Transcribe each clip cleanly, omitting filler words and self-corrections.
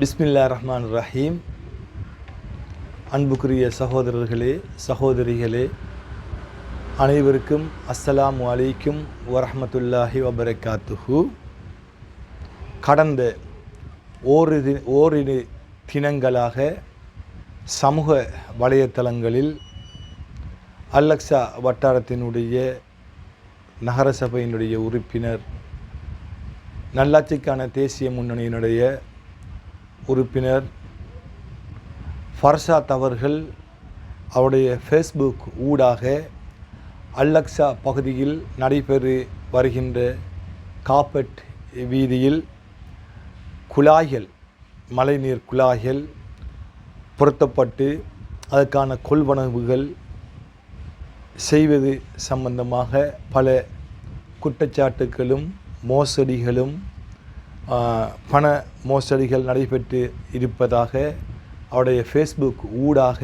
பிஸ்மில்லாஹிர்ரஹ்மானிர்ரஹீம். அன்புக்குரிய சகோதரர்களே, சகோதரிகளே, அனைவருக்கும் அஸ்ஸலாமு அலைக்கும் வரஹ்மத்துல்லாஹி வபரகாத்துஹு. கடந்த ஓரிரு தினங்களாக சமூக வலைத்தளங்களில் அல்-அக்ஸா வட்டாரத்தினுடைய நகரசபையினுடைய உறுப்பினர், நல்லாட்சிக்கான தேசிய முன்னணியினுடைய உறுப்பினர் ஃபர்சாத் அவர்கள் அவருடைய ஃபேஸ்புக் ஊடாக அல்-அக்ஸா பகுதியில் நடைபெறு வருகின்ற காப்பட் வீதியில் குழாய்கள், மழைநீர் குழாய்கள் பொருத்தப்பட்டு அதற்கான கொள்வனவுகள் செய்வது சம்பந்தமாக பல குற்றச்சாட்டுகளும் மோசடிகளும் பண மோசடிகள் நடைபெற்று இருப்பதாக அவருடைய ஃபேஸ்புக் ஊடாக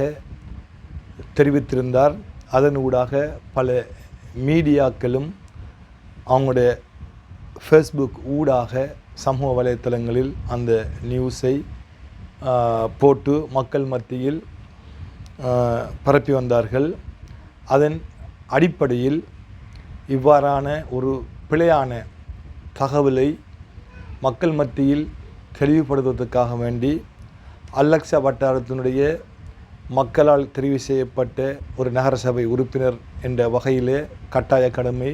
தெரிவித்திருந்தார். அதன் ஊடாக பல மீடியாக்களும் அவங்களுடைய ஃபேஸ்புக் ஊடாக சமூக வலைத்தளங்களில் அந்த நியூஸை போட்டு மக்கள் மத்தியில் பரப்பி வந்தார்கள். அதன் அடிப்படையில் இவ்வாறான ஒரு பிழையான தகவலை மக்கள் மத்தியில் தெளிவுபடுத்துவதற்காக வேண்டி அல்-அக்ஸா வட்டாரத்தினுடைய மக்களால் தெரிவு செய்யப்பட்ட ஒரு நகரசபை உறுப்பினர் என்ற வகையிலே கட்டாய கடமை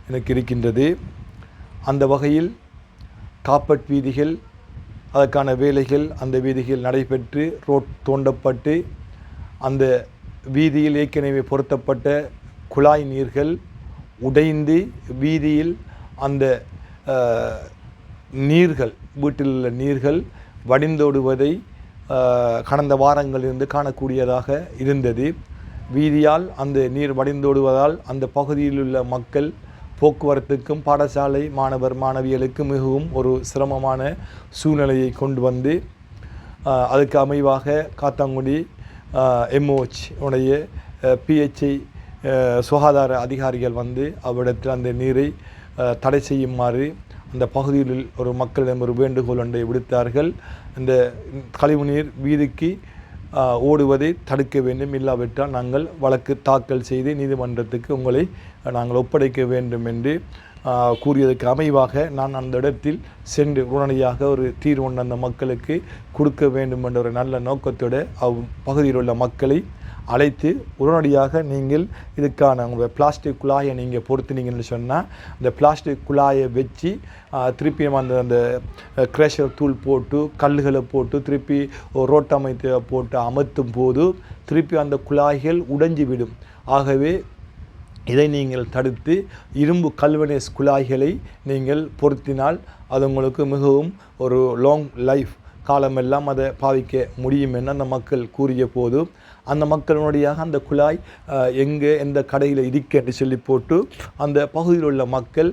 எனக்கு இருக்கின்றது. அந்த வகையில் காப்பட் வீதிகள், அதற்கான வேலைகள் அந்த வீதிகள் நடைபெற்று ரோட் தோண்டப்பட்டு அந்த வீதியில் ஏற்கனவே பொருத்தப்பட்ட குழாய் நீர்கள் உடைந்து வீதியில் அந்த நீர்கள், வீட்டில் உள்ள நீர்கள் வடிந்தோடுவதை கடந்த வாரங்களிலிருந்து காணக்கூடியதாக இருந்தது. வீதியால் அந்த நீர் வடிந்தோடுவதால் அந்த பகுதியில் உள்ள மக்கள் போக்குவரத்துக்கும் பாடசாலை மாணவர் மாணவிகளுக்கு மிகவும் ஒரு சிரமமான சூழ்நிலையை கொண்டு வந்து அதுக்கு அமைவாக காத்தாங்குடி MOH உடைய PHI சுகாதார அதிகாரிகள் வந்து அவ்விடத்தில் அந்த நீரை தடை செய்யுமாறு அந்த பகுதியில் ஒரு மக்களிடம் ஒரு வேண்டுகோள் ஒன்றை விடுத்தார்கள். இந்த கழிவுநீர் வீதிக்கு ஓடுவதை தடுக்க வேண்டும், இல்லாவிட்டால் நாங்கள் வழக்கு தாக்கல் செய்து நீதிமன்றத்துக்கு உங்களை நாங்கள் ஒப்படைக்க வேண்டும் என்று கூறியதற்கு அமைவாக நான் அந்த இடத்தில் சென்று உடனடியாக ஒரு தீர்வு அந்த மக்களுக்கு கொடுக்க வேண்டும் என்ற ஒரு நல்ல நோக்கத்தோடு பகுதியில் உள்ள மக்களை அழைத்து உடனடியாக நீங்கள் இதுக்கான உங்கள் பிளாஸ்டிக் குழாயை நீங்கள் பொருத்தினீங்கன்னு சொன்னால் அந்த பிளாஸ்டிக் குழாயை வச்சு திருப்பி அந்த கிரஷர் தூள் போட்டு கல்லுகளை போட்டு திருப்பி ரோட் அமைத்து போட்டு அமர்த்தும் போது திருப்பி அந்த குழாய்கள் உடைஞ்சி விடும். ஆகவே இதை நீங்கள் தடுத்து இரும்பு கல்வனேஸ் குழாய்களை நீங்கள் பொருத்தினால் அது உங்களுக்கு மிகவும் ஒரு லாங் லைஃப் காலமெல்லாம் அதை பாவிக்க முடியும் என அந்த மக்கள் கூறிய போது அந்த மக்களுடைய அந்த குழாய் எங்கே எந்த கடையில் இருக்கு என்று சொல்லி போட்டு அந்த பகுதியில் உள்ள மக்கள்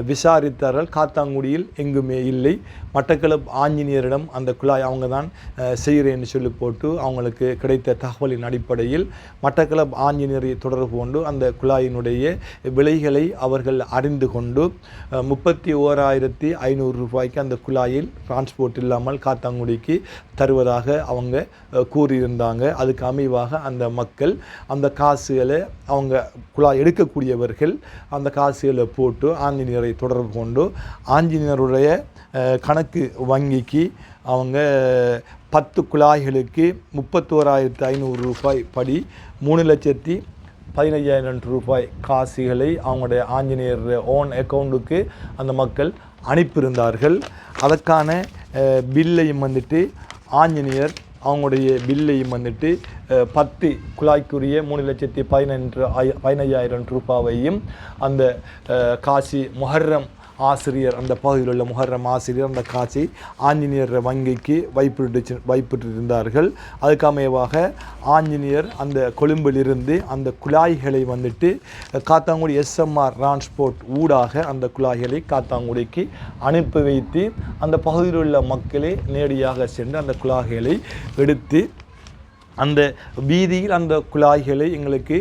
விசாரித்தார்கள். காத்தாங்குடியில் எங்குமே இல்லை. மட்டக்களப்பு ஆஞ்சநேயரிடம் அந்த குழாய் அவங்க தான் செய்கிறேன்னு சொல்லி போட்டு அவங்களுக்கு கிடைத்த தகவலின் அடிப்படையில் மட்டக்களப்பு ஆஞ்சநேயரை தொடர்பு கொண்டு அந்த குழாயினுடைய விலைகளை அவர்கள் அறிந்து கொண்டு 31,500 ரூபாய்க்கு அந்த குழாயில் டிரான்ஸ்போர்ட் இல்லாமல் காத்தாங்குடிக்கு தருவதாக அவங்க கூறியிருந்தாங்க. அதுக்கு அமைவாக அந்த மக்கள் அந்த காசுகளை அவங்க குழாய் எடுக்கக்கூடியவர்கள் அந்த காசுகளை போட்டு ஆஞ்சநேயரை தொடர்பு கொண்டு ஆஞ்சநேயருடைய கணக்கு வங்கிக்கு அவங்க 10 குழாய்களுக்கு 31,500 ரூபாய் படி 3,15,000 ரூபாய் காசுகளை அவங்களுடைய ஆஞ்சநேயர் ஓன் அக்கௌண்ட்டுக்கு அந்த மக்கள் அனுப்பியிருந்தார்கள். அதற்கான பில்லையும் வந்துட்டு ஆஞ்சநேயர் அவங்களுடைய பில்லையும் வந்துட்டு 10 குழாய்க்குரிய 3,15,000 ரூபாவையும் அந்த காசி முஹர்ரம் ஆசிரியர், அந்த பகுதியில் உள்ள முஹர்ரம் ஆசிரியர் அந்த காசி ஆஞ்சநேயர் வங்கிக்கு வைப்பிட்டிருந்தார்கள். அதுக்கு அமைவாக ஆஞ்சநேயர் அந்த கொழும்பிலிருந்து அந்த குழாய்களை வந்துட்டு காத்தாங்குடி SMR டிரான்ஸ்போர்ட் ஊடாக அந்த குழாய்களை காத்தாங்குடிக்கு அனுப்பி வைத்து அந்த பகுதியில் உள்ள மக்களே நேரடியாக சென்று அந்த குழாய்களை எடுத்து அந்த வீதியில் அந்த குழாய்களை எங்களுக்கு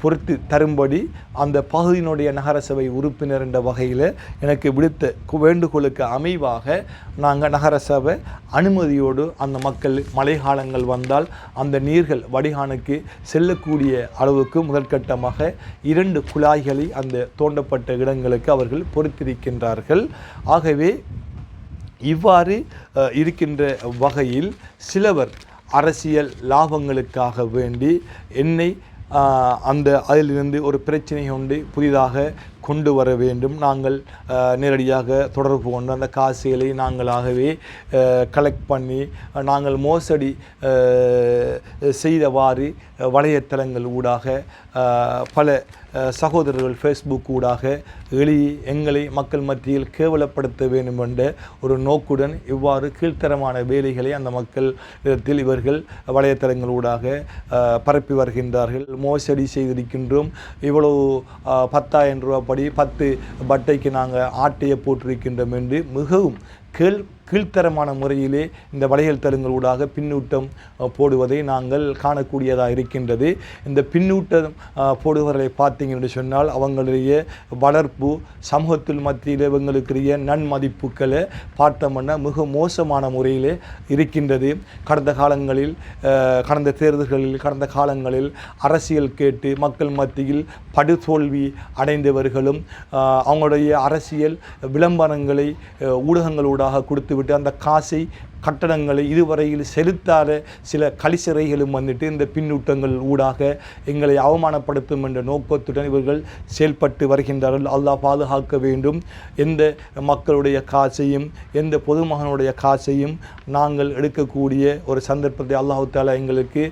பொறுத்து தரும்படி அந்த பகுதியினுடைய நகரசபை உறுப்பினர் என்ற வகையில் எனக்கு விடுத்த வேண்டுகோளுக்கு அமைவாக நாங்கள் நகரசபை அனுமதியோடு அந்த மக்கள் மழை காலங்கள் வந்தால் அந்த நீர்கள் வடிகானுக்கு செல்லக்கூடிய அளவுக்கு முதற்கட்டமாக 2 குழாய்களை அந்த தோண்டப்பட்ட இடங்களுக்கு அவர்கள் பொறுத்திருக்கின்றார்கள். ஆகவே இவ்வாறு இருக்கின்ற வகையில் சிலவர் அரசியல் லாபங்களுக்காக வேண்டி என்னை அதிலிருந்து ஒரு பிரச்சனை கொண்டு புதிதாக கொண்டு வர வேண்டும், நாங்கள் நேரடியாக தொடர்பு கொண்டு அந்த காசுகளை நாங்களாகவே கலெக்ட் பண்ணி நாங்கள் மோசடி செய்தவாறு வலைத்தளங்கள் ஊடாக பல சகோதரர்கள் ஃபேஸ்புக் ஊடாக எங்களை மக்கள் மத்தியில் கேவலப்படுத்த வேண்டும் என்ற ஒரு நோக்குடன் இவ்வாறு கீழ்த்தரமான வேலைகளை அந்த மக்கள் இடத்தில் இவர்கள் வலைத்தளங்கள் ஊடாக பரப்பி வருகின்றார்கள். மோசடி செய்திருக்கின்றோம், இவ்வளவு 10,000 ரூபா படி 10 பட்டைக்கு நாங்கள் ஆட்டையை போட்டிருக்கின்றோம் என்று மிகவும் கீழ்த்தரமான முறையிலே இந்த வலைத்தளங்கள் ஊடாக பின்னூட்டம் போடுவதை நாங்கள் காணக்கூடியதாக இருக்கின்றது. இந்த பின்னூட்டம் போடுவதை பார்த்தீங்கன்னு சொன்னால் அவங்களுடைய வளர்ப்பு சமூகத்தில் மத்தியில் இவங்களுக்குரிய நன்மதிப்புகளை பார்த்தோம்னா மிக மோசமான முறையிலே இருக்கின்றது. கடந்த தேர்தல்களில் கடந்த காலங்களில் அரசியல் கேட்டு மக்கள் மத்தியில் படுதோல்வி அடைந்தவர்களும் அவங்களுடைய அரசியல் விளம்பரங்களை ஊடகங்களூடாக கொடுத்துவிட்டு அந்த காசை கட்டணங்களை இதுவரையில் செலுத்தாத சில கலிசிறைகளும் வந்துட்டு இந்த பின்னூட்டங்கள் ஊடாக எங்களை அவமானப்படுத்தும் என்ற நோக்கத்துடன் இவர்கள் செயல்பட்டு வருகின்றார்கள். அல்லாஹ் பாதுகாக்க வேண்டும். எந்த மக்களுடைய காசையும் எந்த பொதுமகனுடைய காசையும் நாங்கள் எடுக்கக்கூடிய ஒரு சந்தர்ப்பத்தை அல்லாஹு தஆலா எங்களுக்கு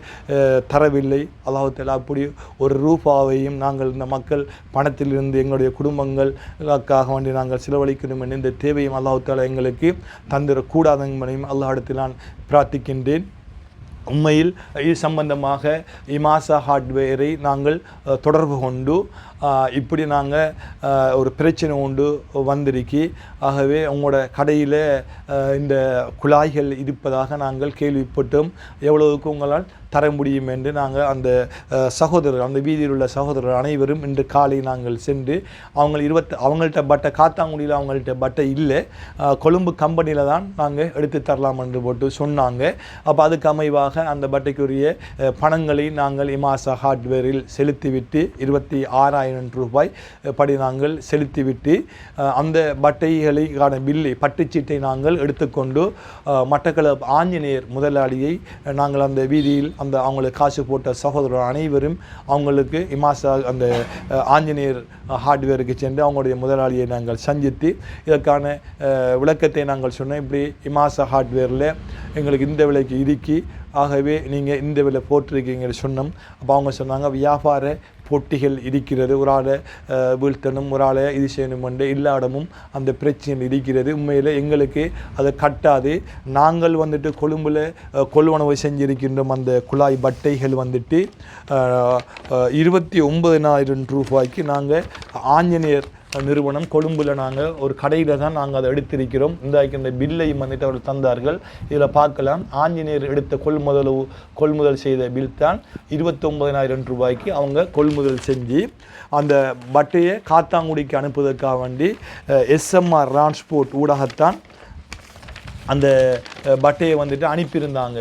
தரவில்லை. அல்லாஹு தஆலா அப்படி ஒரு ரூபாவையும் நாங்கள் இந்த மக்கள் பணத்திலிருந்து எங்களுடைய குடும்பங்களுக்காக வேண்டி நாங்கள் செலவழிக்கணும் என்ற இந்த தேவையும் அல்லாஹு தஆலா எங்களுக்கு தந்திரக்கூடாது என்பதையும் அல்லாஹ்விடத்தில் நான் பிரார்த்திக்கின்றேன். உண்மையில் இது சம்பந்தமாக இமாசா ஹார்ட்வேரை நாங்கள் தொடர்பு கொண்டு இப்படி நாங்கள் ஒரு பிரச்சனை கொண்டு வந்திருக்கி, ஆகவே உங்களோட கடையில் இந்த குழாய்கள் இருப்பதாக நாங்கள் கேள்விப்பட்டோம், எவ்வளவுக்கு உங்களால் தர முடியும் என்று நாங்கள் அந்த சகோதரர் அந்த வீதியில் உள்ள சகோதரர் அனைவரும் இன்று காலை நாங்கள் சென்று அவங்கள்ட்ட பட்டை காத்தாங்குடியில் அவங்கள்ட்ட பட்டை இல்லை, கொழும்பு கம்பெனியில் தான் நாங்கள் எடுத்து தரலாம் என்று போட்டு சொன்னாங்க. அப்போ அதுக்கு அமைவாக அந்த பட்டைக்குரிய பணங்களை நாங்கள் இமாசா ஹார்ட்வேரில் செலுத்திவிட்டு 26,000 ரூபாய் படி நாங்கள் செலுத்திவிட்டு அந்த பட்டைகளுக்கான பில்லை பட்டுச்சீட்டை நாங்கள் எடுத்துக்கொண்டு மட்டக்களப்பு ஆஞ்சநேயர் முதலாளியை நாங்கள் அந்த வீதியில் அந்த அவங்களுக்கு காசு போட்ட சகோதரர் அனைவரும் அவங்களுக்கு இமாசா அந்த ஆஞ்சநேயர் ஹார்ட்வேருக்கு சென்று அவங்களுடைய முதலாளியை நாங்கள் சந்தித்து இதற்கான விளக்கத்தை நாங்கள் சொன்னோம். இப்படி இமாசா ஹார்ட்வேரில் எங்களுக்கு இந்த விலைக்கு இருக்கி, ஆகவே நீங்கள் இந்த விலை போட்டிருக்கீங்கன்னு சொன்னோம். அப்போ அவங்க சொன்னாங்க வியாபார போட்டிகள் இருக்கிறது, ஒரு ஆளை வீழ்த்தணும் ஒரு ஆளை இது செய்யணும் என்று எல்லா இடமும் அந்த பிரச்சனை இருக்கிறது. உண்மையில் எங்களுக்கு அதை கட்டாது. நாங்கள் வந்துட்டு கொழும்பில் கொள்வனவு செஞ்சிருக்கின்றோம். அந்த குழாய் பட்டைகள் வந்துட்டு 29,000 ரூபாய்க்கு நாங்கள் ஆஞ்சநேயர் நிறுவனம் கொழும்பில் நாங்கள் ஒரு கடையில் தான் நாங்கள் அதை எடுத்திருக்கிறோம். இந்த பில்லையும் வந்துட்டு அவர்கள் தந்தார்கள். இதில் பார்க்கலாம், ஆஞ்சநேயர் எடுத்த கொள்முதல் செய்த பில் தான் 29,000 ரூபாய்க்கு அவங்க கொள்முதல் செஞ்சு அந்த பட்டையை காத்தாங்குடிக்கு அனுப்புவதற்காக வேண்டி SMR டிரான்ஸ்போர்ட் ஊடாகத்தான் அந்த பட்டையை வந்துட்டு அனுப்பியிருந்தாங்க.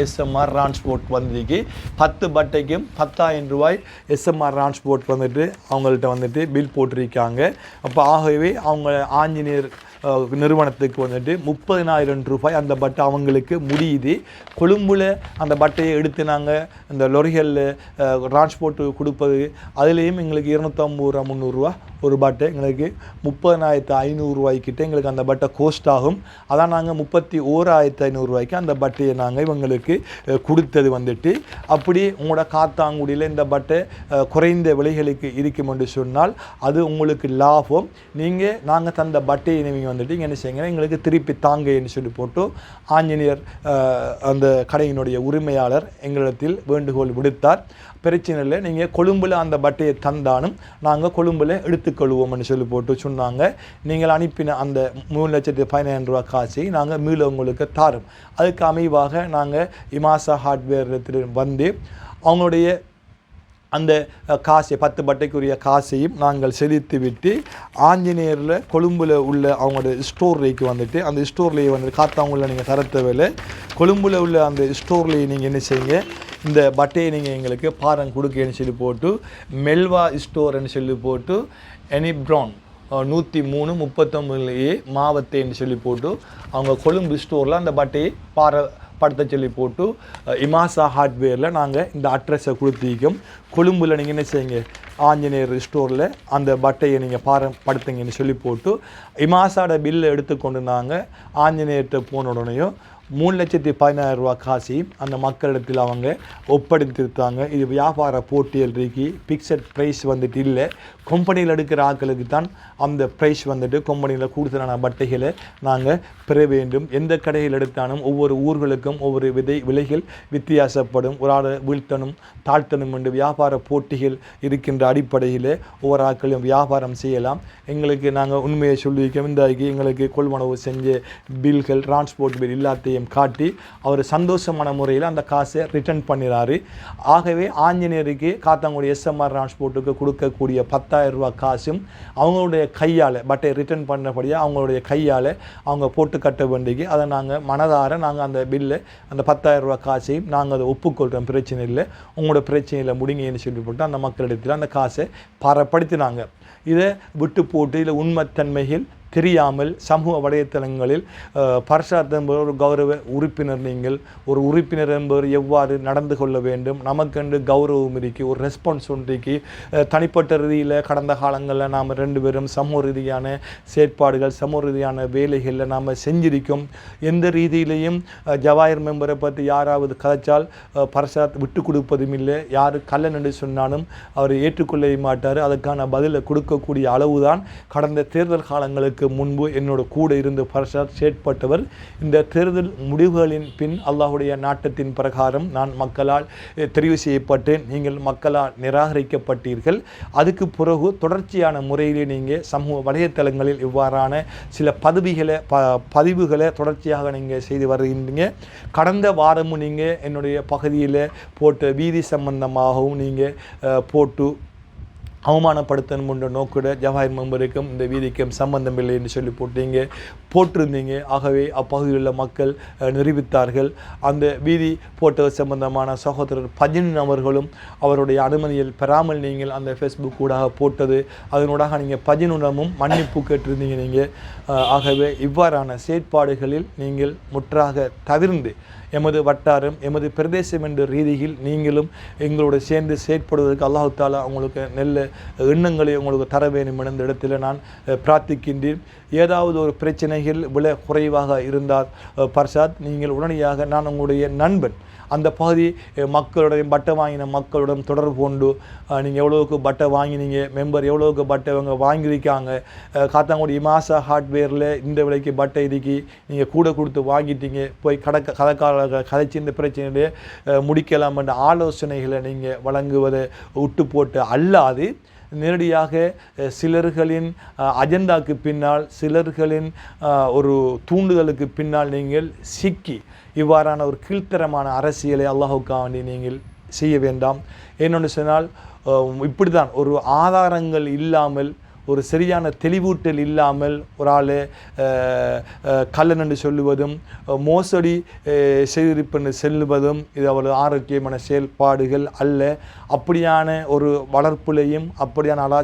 SMR டிரான்ஸ்போர்ட் வந்திருக்கு 10 பட்டைக்கும் 10,000 ரூபாய் SMR டிரான்ஸ்போர்ட் வந்துட்டு அவங்கள்ட்ட வந்துட்டு பில் போட்டிருக்காங்க. அப்போ ஆகவே அவங்க ஆஞ்சநேயர் நிறுவனத்துக்கு வந்துட்டு 30,000 ரூபாய் அந்த பட்டை அவங்களுக்கு முடியுது. கொழும்புல அந்த பட்டையை எடுத்து நாங்கள் இந்த லொரிகளில் டிரான்ஸ்போர்ட்டு கொடுப்பது அதுலேயும் எங்களுக்கு 250 ரூபா 300 ரூபா ஒரு பட்டை, எங்களுக்கு 30,500 ரூபாய்க்கிட்ட எங்களுக்கு அந்த பட்டை கோஸ்ட் ஆகும். அதான் நாங்கள் 31,500 ரூபாய்க்கு அந்த பட்டையை நாங்கள் இவங்களுக்கு கொடுத்தது வந்துட்டு. அப்படி உங்களோட காத்தாங்குடியில் இந்த பட்டை குறைந்த விலைகளுக்கு இருக்கும் என்று சொன்னால் அது உங்களுக்கு லாபம். நாங்கள் தந்த பட்டையை நீங்கள் வந்துட்டு இங்கே என்ன செய்யுங்க எங்களுக்கு திருப்பி தாங்கன்னு சொல்லி போட்டு ஆஞ்சநேயர் அந்த கடையினுடைய உரிமையாளர் எங்களிடத்தில் வேண்டுகோள் விடுத்தார். பிரச்சனை இல்லை, நீங்கள் கொழும்பில் அந்த பட்டையை தந்தாலும் நாங்கள் கொழும்பில் எடுத்துக்கொள்வோம்னு சொல்லி போட்டு சொன்னாங்க. நீங்கள் அனுப்பின அந்த 3,15,000 ரூபா காசை நாங்கள் மீள உங்களுக்கு தாரோம். அதுக்கு அமைவாக நாங்கள் இமாசா ஹார்ட்வேர் வந்து அவங்களுடைய அந்த காசை 10 பட்டைக்குரிய காசையும் நாங்கள் செலுத்திவிட்டு ஆஞ்சநேயரில் கொழும்பில் உள்ள அவங்களோட ஸ்டோர்லேக்கு வந்துட்டு அந்த ஸ்டோர்லேயே வந்து காத்தாங்குள்ள நீங்கள் தரத்தவில்லை கொழும்பில் உள்ள அந்த ஸ்டோர்லேயே நீங்கள் என்ன செய்யுங்க இந்த பட்டையை நீங்கள் எங்களுக்கு பாரம் கொடுக்கன்னு சொல்லி போட்டு மெல்வா ஸ்டோர்ன்னு சொல்லி போட்டு எனி ப்ரௌன் 103 39 மாவட்டேன்னு சொல்லி போட்டு அவங்க கொழும்பு ஸ்டோரில் அந்த பட்டையை படுத்த சொல்லி போட்டு இமாசா ஹார்ட்வேரில் நாங்கள் இந்த அட்ரஸை கொடுத்திருக்கோம். கொழும்பில் நீங்கள் என்ன செய்யுங்க ஆஞ்சநேயர் ஸ்டோரில் அந்த பட்டையை நீங்கள் படுத்துங்கன்னு சொல்லி போட்டு இமாசாவோட பில்லை எடுத்துக்கொண்டு நாங்கள் ஆஞ்சநேயர்கிட்ட போன உடனேயும் 3,16,000 ரூபா காசி அந்த மக்களிடத்தில் அவங்க ஒப்படைத்திருத்தாங்க. இது வியாபார போட்டியல் இருக்கு, பிக்சட் ப்ரைஸ் வந்துட்டு இல்லை. கம்பெனியில் எடுக்கிற ஆட்களுக்கு தான் அந்த ப்ரைஸ் வந்துட்டு கம்பெனியில் கூடுதலான பட்டைகளை நாங்கள் பெற வேண்டும். எந்த கடையில் எடுத்தாலும் ஒவ்வொரு ஊர்களுக்கும் ஒவ்வொரு விலைகள் வித்தியாசப்படும். ஒரு ஆள் வீழ்த்தணும் தாழ்த்தணும் என்று வியாபார போட்டிகள் இருக்கின்ற அடிப்படையில் ஒவ்வொரு ஆட்களையும் வியாபாரம் செய்யலாம். எங்களுக்கு நாங்கள் உண்மையை சொல்லியிருக்கோம். இந்த எங்களுக்கு கொள்வனவு செஞ்ச பில்கள் டிரான்ஸ்போர்ட் பில் எல்லாத்தையும் காட்டி அவர் சந்தோஷமான முறையில் அந்த காசை ரிட்டர்ன் பண்ணிடுறாரு. ஆகவே ஆஞ்சநேயருக்கு காத்தாங்குடி எஸ்எம்ஆர் டிரான்ஸ்போர்ட்டுக்கு கொடுக்கக்கூடிய 10,000 ரூபா காசும் அவங்களுடைய கையால் பட்டை ரிட்டர்ன் பண்ணபடியாக அவங்களுடைய கையால் அவங்க போட்டு கட்ட வேண்டியது. அதை நாங்கள் மனதார நாங்கள் அந்த பில்லை அந்த 10,000 ரூபா காசையும் நாங்கள் அதை ஒப்புக்கொள்கிறோம். பிரச்சனை இல்லை, உங்களோட பிரச்சனையில் முடிங்கன்னு சொல்லி போட்டு அந்த மக்களிடத்தில் அந்த காசை பாரப்படுத்தினாங்க. இதை விட்டு போட்டு இதில் உண்மைத்தன்மைகள் தெரியாமல் சமூக வலைத்தளங்களில் பர்ஷாத் என்பவர் ஒரு கௌரவ உறுப்பினர், நீங்கள் ஒரு உறுப்பினர் என்பவர் எவ்வாறு நடந்து கொள்ள வேண்டும், நமக்கென்று கௌரவம் இருக்கு, ஒரு ரெஸ்பான்ஸ் ஒன்றிக்கு தனிப்பட்ட ரீதியில் கடந்த காலங்களில் நாம் 2 பேரும் சமூக ரீதியான செயற்பாடுகள் சமூக ரீதியான வேலைகளில் நாம் செஞ்சிருக்கோம். எந்த ரீதியிலையும் ஜவாயர் மெம்பரை பற்றி யாராவது கதைச்சால் பர்ஷாத் விட்டு கொடுப்பதும் இல்லை. யார் கள்ளன் என்று சொன்னாலும் அவர் ஏற்றுக்கொள்ள மாட்டார். அதுக்கான பதிலை கொடுக்கக்கூடிய அளவுதான் கடந்த தேர்தல் காலங்களுக்கு முன்பு என்னோட கூட இருந்து பர்ஷாத் செயற்பட்டவர். இந்த தேர்தல் முடிவுகளின் பின் அல்லாஹுடைய நாட்டத்தின் பிரகாரம் நான் மக்களால் தெரிவு செய்யப்பட்டேன். நீங்கள் மக்களால் நிராகரிக்கப்பட்டீர்கள். அதுக்கு பிறகு தொடர்ச்சியான முறையிலே நீங்கள் சமூக வலைத்தளங்களில் இவ்வாறான சில பதிவுகளை தொடர்ச்சியாக நீங்கள் செய்து வருகின்றீங்க. கடந்த வாரமும் நீங்கள் என்னுடைய பகுதியில் போட்ட வீதி சம்பந்தமாகவும் நீங்கள் போட்டு அவமானப்படுத்தணும் என்ற நோக்குட ஜவாஹிர் மெம்பருக்கும் இந்த வீதிக்கும் சம்பந்தம் இல்லை என்று சொல்லி போட்டிருந்தீங்க. ஆகவே அப்பகுதியில் உள்ள மக்கள் நிரூபித்தார்கள். அந்த வீதி போட்டது சம்பந்தமான சகோதரர் பஜின் அவர்களும் அவருடைய அனுமதியில் பெறாமல் நீங்கள் அந்த ஃபேஸ்புக் ஊடாக போட்டது, அதனூடாக நீங்கள் பஜினுடமும் மன்னிப்பு கேட்டிருந்தீங்க நீங்கள். ஆகவே இவ்வாறான செயற்பாடுகளில் நீங்கள் முற்றாக தவிர்ந்து எமது வட்டாரம் எமது பிரதேசம் என்ற ரீதியில் நீங்களும் எங்களோடு சேர்ந்து செயற்படுவதற்கு அல்லாஹ் தாலா உங்களுக்கு நல்ல எண்ணங்களை உங்களுக்கு தர வேண்டும் என்ற இடத்துல நான் பிரார்த்திக்கின்றேன். ஏதாவது ஒரு பிரச்சனைகள் விலை குறைவாக இருந்தால் பர்ஷாத் நீங்கள் உடனடியாக நான் உங்களுடைய நண்பன் அந்த பகுதி மக்களுடைய பட்டை வாங்கின மக்களுடன் தொடர்பு கொண்டு நீங்கள் எவ்வளோவுக்கு பட்டை வாங்கினீங்க, மெம்பர் எவ்வளோவுக்கு பட்டை இவங்க வாங்கியிருக்காங்க, காத்தாங்குடி இமாசா ஹார்ட்வேரில் இந்த விலைக்கு பட்டை இதுக்கு நீங்கள் கூட கொடுத்து வாங்கிட்டீங்க, போய் கதைக்காரர்கள் கதைச்சி இந்த பிரச்சனையிலே முடிக்கலாம் என்ற ஆலோசனைகளை நீங்கள் வழங்குவதை விட்டு போட்டு அல்லாது நேரடியாக சிலர்களின் அஜெண்டாக்கு பின்னால் சிலர்களின் ஒரு தூண்டுதலுக்கு பின்னால் நீங்கள் சிக்கி இவ்வாறான ஒரு கீழ்த்தரமான அரசியலை அல்லாஹுக்காண்டி நீங்கள் செய்ய வேண்டாம். என்னென்னு சொன்னால் இப்படி தான் ஒரு ஆதாரங்கள் இல்லாமல் ஒரு சரியான தெளிவூட்டல் இல்லாமல் ஒரு ஆள் கள்ளன் என்று சொல்லுவதும் மோசடி செய்திருப்பென்று செல்லுவதும் இது அவ்வளவு ஆரோக்கியமான செயல்பாடுகள் அல்ல. அப்படியான ஒரு வளர்ப்புலையும் அப்படியான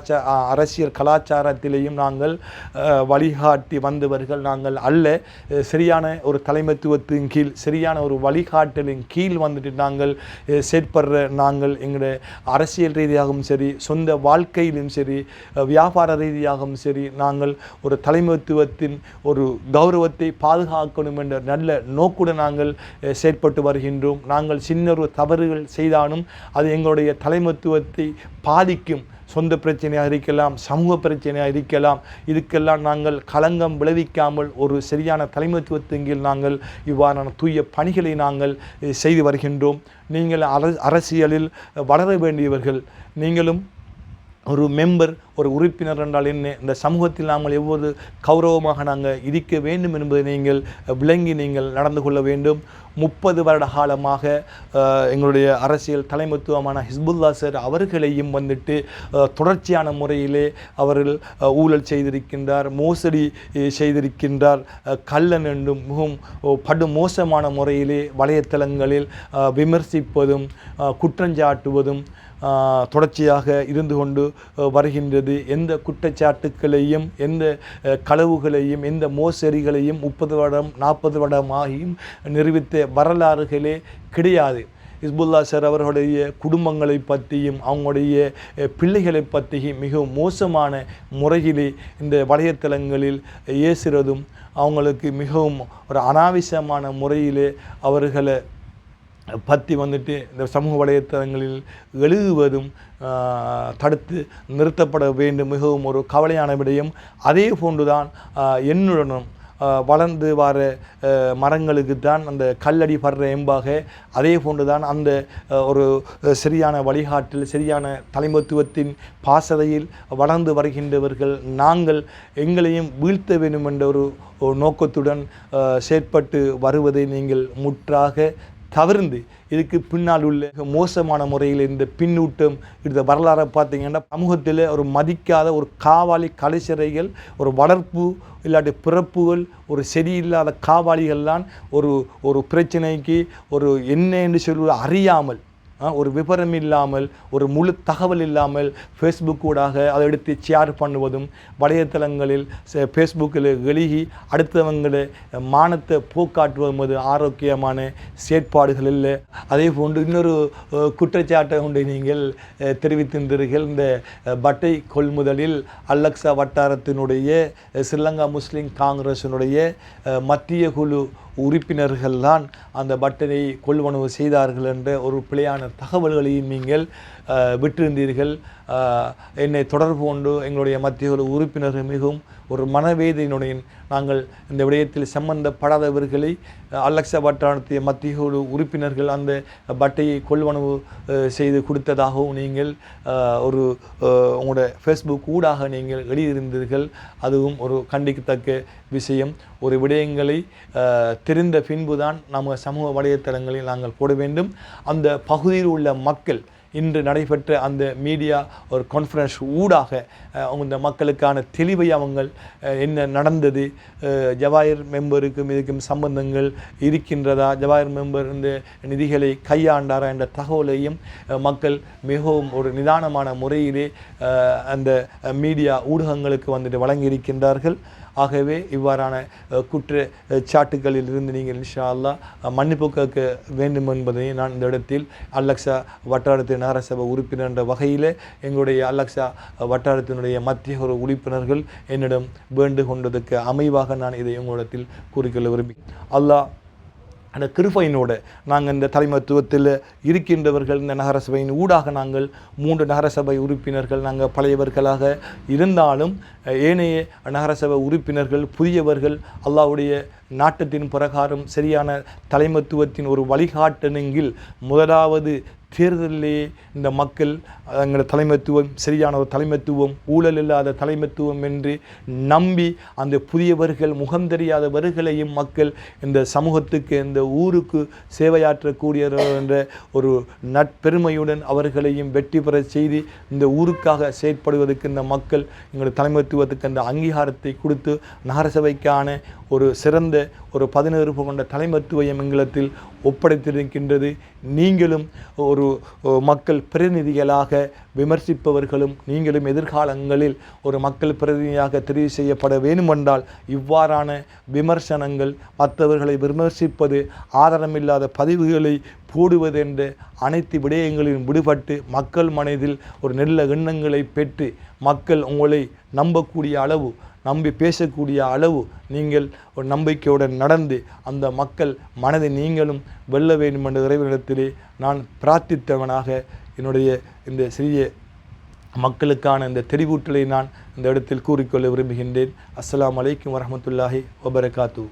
அரசியல் கலாச்சாரத்திலேயும் நாங்கள் வழிகாட்டி வந்தவர்கள் நாங்கள் அல்ல. சரியான ஒரு தலைமைத்துவத்தின் கீழ் சரியான ஒரு வழிகாட்டலின் கீழ் வந்துட்டு நாங்கள் செயற்படுற நாங்கள் எங்களுடைய அரசியல் ரீதியாகவும் சரி சொந்த வாழ்க்கையிலும் சரி வியாபார ரீதியாகவும் சரி நாங்கள் ஒரு தலைமைத்துவத்தின் ஒரு கௌரவத்தை பாதுகாக்கணும் என்ற நல்ல நோக்குடன் நாங்கள் செயற்பட்டு வருகின்றோம். நாங்கள் சின்ன ஒரு தவறுகள் செய்தாலும் அது எங்களுடைய தலைமைத்துவத்தை பாதிக்கும். சொந்த பிரச்சனையாக இருக்கலாம், சமூக பிரச்சனையாக இருக்கலாம். இதுக்கெல்லாம் நாங்கள் களங்கம் விளைவிக்காமல் ஒரு சரியான தலைமைத்துவத்தின் கீழ் நாங்கள் இவ்வாறான தூய பணிகளை நாங்கள் செய்து வருகின்றோம். நீங்கள் அரசியலில் வளர வேண்டியவர்கள். நீங்களும் ஒரு மெம்பர் ஒரு உறுப்பினர் என்றால் என்ன, இந்த சமூகத்தில் நாங்கள் எவ்வளவு கௌரவமாக நாங்கள் இருக்க வேண்டும் என்பதை நீங்கள் விளங்கி நீங்கள் நடந்து கொள்ள வேண்டும். 30 வருட காலமாக எங்களுடைய அரசியல் தலைமைத்துவமான ஹிஸ்புல்லா சார் அவர்களையும் வந்துட்டு தொடர்ச்சியான முறையிலே அவர்கள் ஊழல் செய்திருக்கின்றார், மோசடி செய்திருக்கின்றார், கள்ளன் என்றும் மிகவும் படு மோசமான முறையிலே வலைத்தளங்களில் விமர்சிப்பதும் குற்றஞ்சாட்டுவதும் தொடர்ச்சியாக இருந்து கொண்டு வருகின்றது. எந்த குற்றச்சாட்டுக்களையும் எந்த களவுகளையும் எந்த மோசடிகளையும் 30 வருடம் 40 வருடமாகியும் நிரூபித்த வரலாறுகளே கிடையாது. ஹிஸ்புல்லா சார் அவர்களுடைய குடும்பங்களை பற்றியும் அவங்களுடைய பிள்ளைகளை பற்றியும் மிகவும் மோசமான முறையிலே இந்த வலைத்தளங்களில் ஏசுறதும் அவங்களுக்கு மிகவும் ஒரு அனாவசியமான முறையிலே அவர்களை பற்றி வந்துட்டு இந்த சமூக வலைத்தளங்களில் எழுதுவதும் தடுத்து நிறுத்தப்பட வேண்டும். மிகவும் ஒரு கவலையான விடயம். அதே போன்றுதான் என்னுடனும் வளர்ந்து வர மரங்களுக்கு தான் அந்த கல்லடி படுற எம்பாக அதே போன்றுதான் அந்த ஒரு சரியான வழிகாட்டில் சரியான தலைமைத்துவத்தின் பாசறையில் வளர்ந்து வருகின்றவர்கள் நாங்கள் எங்களையும் வீழ்த்த வேண்டும் என்ற ஒரு நோக்கத்துடன் செயற்பட்டு வருவதை நீங்கள் முற்றாக தவிர்ந்து இதுக்கு பின்னால் உள்ள மோசமான முறையில் இந்த பின்னூட்டம் இந்த வரலாறை பார்த்தீங்கன்னா சமூகத்தில் ஒரு மதிக்காத ஒரு காவாலி கலைச்சிறைகள் ஒரு வளர்ப்பு இல்லாட்டி பிறப்புகள் ஒரு சரியில்லாத காவாலிகள்லாம் ஒரு பிரச்சனைக்கு ஒரு என்ன என்று சொல்வது அறியாமல் ஒரு விவரம் இல்லாமல் ஒரு முழு தகவல் இல்லாமல் ஃபேஸ்புக் ஊடாக அதை எடுத்து ஷேர் பண்ணுவதும் வலைத்தளங்களில் ஃபேஸ்புக்கில் எழுகி அடுத்தவங்களை மானத்தை போக்காட்டுவதும் அது ஆரோக்கியமான செயற்பாடுகள் இல்லை. அதே போன்று இன்னொரு குற்றச்சாட்டை கொண்டு நீங்கள் தெரிவித்திருந்தீர்கள். இந்த பட்டை கொள்முதலில் அல்லக்ஸா வட்டாரத்தினுடைய ஸ்ரீலங்கா முஸ்லீம் காங்கிரஸினுடைய மத்திய குழு உறுப்பினர்கள்தான் அந்த பட்டனை கொள்வனவு செய்தார்கள் என்ற ஒரு பிழையான தகவல்களையும் நீங்கள் விட்டிருந்தீர்கள். என்னை தொடர்பு கொண்டு எங்களுடைய மத்திய குழு உறுப்பினர்கள் மிகவும் ஒரு மனவேதனையுடைய நாங்கள் இந்த விடயத்தில் சம்பந்தப்படாதவர்களை அல்லக்ஸா வட்டாரத்திய மத்திய குழு உறுப்பினர்கள் அந்த பட்டையை கொள்வனவு செய்து கொடுத்ததாகவும் நீங்கள் ஒரு உங்களோட ஃபேஸ்புக் ஊடாக நீங்கள் எழுதியிருந்தீர்கள். அதுவும் ஒரு கண்டிக்கத்தக்க விஷயம். ஒரு விடயங்களை தெரிந்த பின்புதான் நம்ம சமூக வலைத்தளங்களில் நாங்கள் போட வேண்டும். அந்த பகுதியில் உள்ள மக்கள் இன்று நடைபெற்ற அந்த மீடியா ஒரு கான்ஃபரன்ஸ் ஊடாக இந்த மக்களுக்கான தெளிவை அவங்க என்ன நடந்தது, ஜவாஹிர் மெம்பருக்கும் இதுக்கும் சம்பந்தங்கள் இருக்கின்றதா, ஜவாஹிர் மெம்பர் இந்த நிதிகளை கையாண்டாரா என்ற தகவலையும் மக்கள் மிகவும் ஒரு நிதானமான முறையிலே அந்த மீடியா ஊடகங்களுக்கு வந்துட்டு வழங்கியிருக்கின்றார்கள். ஆகவே இவ்வாறான குற்றச்சாட்டுகளில் இருந்து நீங்கள் இன்ஷா அல்லாஹ் மன்னிப்பு கேட்க வேண்டும் என்பதை நான் இந்த இடத்தில் அல்லக்ஸா வட்டாரத்தின் நகரசபை உறுப்பினர் என்ற வகையில் எங்களுடைய அல்லக்ஸா வட்டாரத்தினுடைய மத்திய ஒரு உறுப்பினர்கள் என்னிடம் வேண்டு கொண்டதுக்கு அமைவாக நான் இதை உங்களிடத்தில் கூறிக்கொள்ள விரும்பி அல்லாஹ் அந்த கிருபையினோடு நாங்கள் இந்த தலைமைத்துவத்தில் இருக்கின்றவர்கள் இந்த நகரசபையின் ஊடாக நாங்கள் 3 நகரசபை உறுப்பினர்கள் நாங்கள் பழையவர்களாக இருந்தாலும் ஏனைய நகரசபை உறுப்பினர்கள் புதியவர்கள் அல்லாஹ்வுடைய நாட்டத்தின் பிரகாரம் சரியான தலைமைத்துவத்தின் ஒரு வழிகாட்டணுங்கில் முதலாவது தேர்தலிலே இந்த மக்கள் எங்களோட தலைமைத்துவம் சரியான ஒரு தலைமைத்துவம் ஊழல் இல்லாத தலைமைத்துவம் என்று நம்பி அந்த புதியவர்கள் முகம் தெரியாதவர்களையும் மக்கள் இந்த சமூகத்துக்கு இந்த ஊருக்கு சேவையாற்றக்கூடியவர்கள் என்ற ஒரு நட்பெருமையுடன் அவர்களையும் வெற்றி பெற செய்து இந்த ஊருக்காக செயற்படுவதற்கு இந்த மக்கள் எங்களோட தலைமைத்துவத்துக்கு அந்த அங்கீகாரத்தை கொடுத்து நகரசபைக்கான ஒரு சிறந்த ஒரு 17 கொண்ட தலைமைத்துவம் எங்களத்தில் ஒப்படைத்திருக்கின்றது. நீங்களும் ஒரு மக்கள் பிரதிநிதிகளாக விமர்சிப்பவர்களும் நீங்களும் எதிர்காலங்களில் ஒரு மக்கள் பிரதிநிதியாக தெரிவு செய்யப்பட வேண்டுமென்றால் இவ்வாறான விமர்சனங்கள் மற்றவர்களை விமர்சிப்பது ஆதாரமில்லாத பதிவுகளை போடுவது என்ற அனைத்து விடயங்களிலும் விடுபட்டு மக்கள் மனதில் ஒரு நல்ல எண்ணங்களை பெற்று மக்கள் உங்களை நம்பக்கூடிய அளவு நம்பி பேசக்கூடிய அளவு நீங்கள் ஒரு நம்பிக்கையுடன் நடந்து அந்த மக்கள் மனதை நீங்களும் வெல்ல வேண்டும் என்ற இறைவனிடத்திலே நான் பிரார்த்தித்தவனாக என்னுடைய இந்த சிறிய மக்களுக்கான இந்த தெரிவூட்டலை நான் இந்த இடத்தில் கூறிக்கொள்ள விரும்புகின்றேன். அஸ்ஸலாமு அலைக்கும் வரஹ்மத்துல்லாஹி வபரகாத்துஹு.